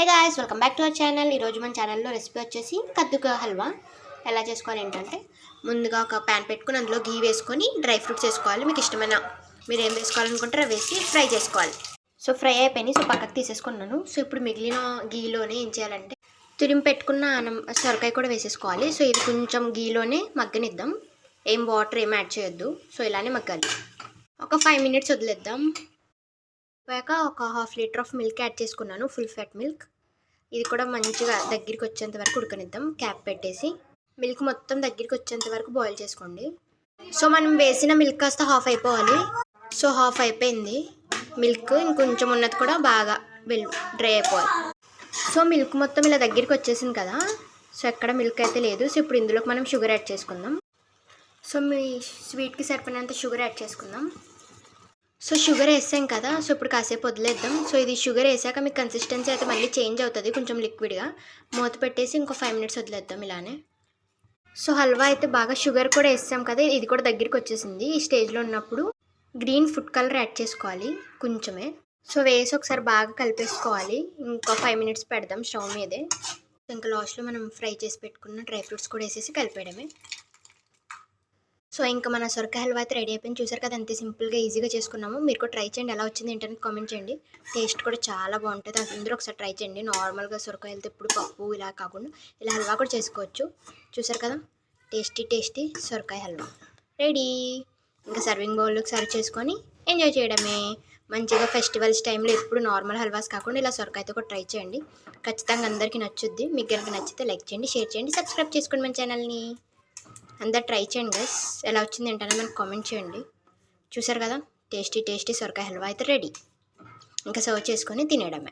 High guys, welcome back to our channel. ఈరోజు మన ఛానల్లో రెసిపీ వచ్చేసి కద్దుకా హల్వా. ఎలా చేసుకోవాలి ఏంటంటే, ముందుగా ఒక ప్యాన్ పెట్టుకుని అందులో గీ వేసుకొని డ్రై ఫ్రూట్స్ వేసుకోవాలి. మీకు ఇష్టమైన మీరు ఏం వేసుకోవాలనుకుంటారో వేసి ఫ్రై చేసుకోవాలి. సో ఫ్రై అయిపోయినాయి, సో పక్కకు తీసేసుకున్నాను. సో ఇప్పుడు మిగిలిన గీలోనే ఏం చేయాలంటే, తురిమి పెట్టుకున్న సొరకాయ కూడా వేసేసుకోవాలి. సో ఇది కొంచెం గీలోనే మగ్గనిద్దాం, ఏం వాటర్ ఏం యాడ్ చేయొద్దు. సో ఇలానే మగ్గాలి. ఒక 5 minutes వదిలేద్దాం. ఒక 1/2 లీటర్ ఆఫ్ మిల్క్ యాడ్ చేసుకున్నాను, ఫుల్ ఫ్యాట్ మిల్క్. ఇది కూడా మంచిగా దగ్గరికి వచ్చేంత వరకు ఉడకనిద్దాం. క్యాప్ పెట్టేసి మిల్క్ మొత్తం దగ్గరికి వచ్చేంత వరకు బాయిల్ చేసుకోండి. సో మనం వేసిన మిల్క్ కాస్త హాఫ్ అయిపోవాలి. సో హాఫ్ అయిపోయింది మిల్క్, ఇంకొంచెం ఉన్నది కూడా బాగా డ్రై అయిపోవాలి. సో మిల్క్ మొత్తం ఇలా దగ్గరికి వచ్చేసింది కదా. సో ఎక్కడ మిల్క్ అయితే లేదు. సో ఇప్పుడు ఇందులోకి మనం షుగర్ యాడ్ చేసుకుందాం. సో మీ స్వీట్కి సరిపడినంత షుగర్ యాడ్ చేసుకుందాం. సో షుగర్ వేసాం కదా, సో ఇప్పుడు కాసేపు వదిలేద్దాం. సో ఇది షుగర్ వేసాక మీకు కన్సిస్టెన్సీ అయితే మళ్ళీ చేంజ్ అవుతుంది, కొంచెం లిక్విడ్గా. మూత పెట్టేసి ఇంకో 5 minutes వదిలేద్దాం ఇలానే. సో హల్వా అయితే బాగా షుగర్ కూడా వేసాం కదా, ఇది కూడా దగ్గరికి వచ్చేసింది. ఈ స్టేజ్లో ఉన్నప్పుడు గ్రీన్ ఫుడ్ కలర్ యాడ్ చేసుకోవాలి కొంచెమే. సో వేసి ఒకసారి బాగా కలిపేసుకోవాలి. ఇంకో 5 minutes పెడదాం స్టవ్ మీదే. ఇంకా లాస్ట్లో మనం ఫ్రై చేసి పెట్టుకున్న డ్రై ఫ్రూట్స్ కూడా వేసేసి కలిపేయడమే. సో ఇంకా మన సొరకాయ హల్వా అయితే రెడీ అయిపోయింది. చూసారు కదా, అంతే సింపుల్గా ఈజీగా చేసుకున్నాము. మీరు కూడా ట్రై చేయండి, ఎలా వచ్చింది ఏంటనేది కామెంట్ చేయండి. టేస్ట్ కూడా చాలా బాగుంటుంది. అందరూ ఒకసారి ట్రై చేయండి. నార్మల్గా సొరకాయలతో ఎప్పుడు పప్పు ఇలా కాకుండా ఇలా హల్వా కూడా చేసుకోవచ్చు. చూసారు కదా, టేస్టీ సొరకాయ హల్వా రెడీ. ఇంకా సర్వింగ్ బౌల్లోకి సర్వ్ చేసుకొని ఎంజాయ్ చేయడమే. మంచిగా ఫెస్టివల్స్ టైంలో ఎప్పుడు నార్మల్ హల్వాస్ కాకుండా ఇలా సొరకాయతో కూడా ట్రై చేయండి. ఖచ్చితంగా అందరికీ నచ్చుద్ది. మీకు కనుక నచ్చితే లైక్ చేయండి, షేర్ చేయండి, సబ్స్క్రైబ్ చేసుకోండి మన ఛానల్ని. అందరు ట్రై చేయండి గైస్, ఎలా వచ్చింది ఏంటనే మనకు కామెంట్ చేయండి. చూసారు కదా, టేస్టీ సొరకాయ హల్వా అయితే రెడీ. ఇంకా సర్వ్ చేసుకొని తినేయడమే.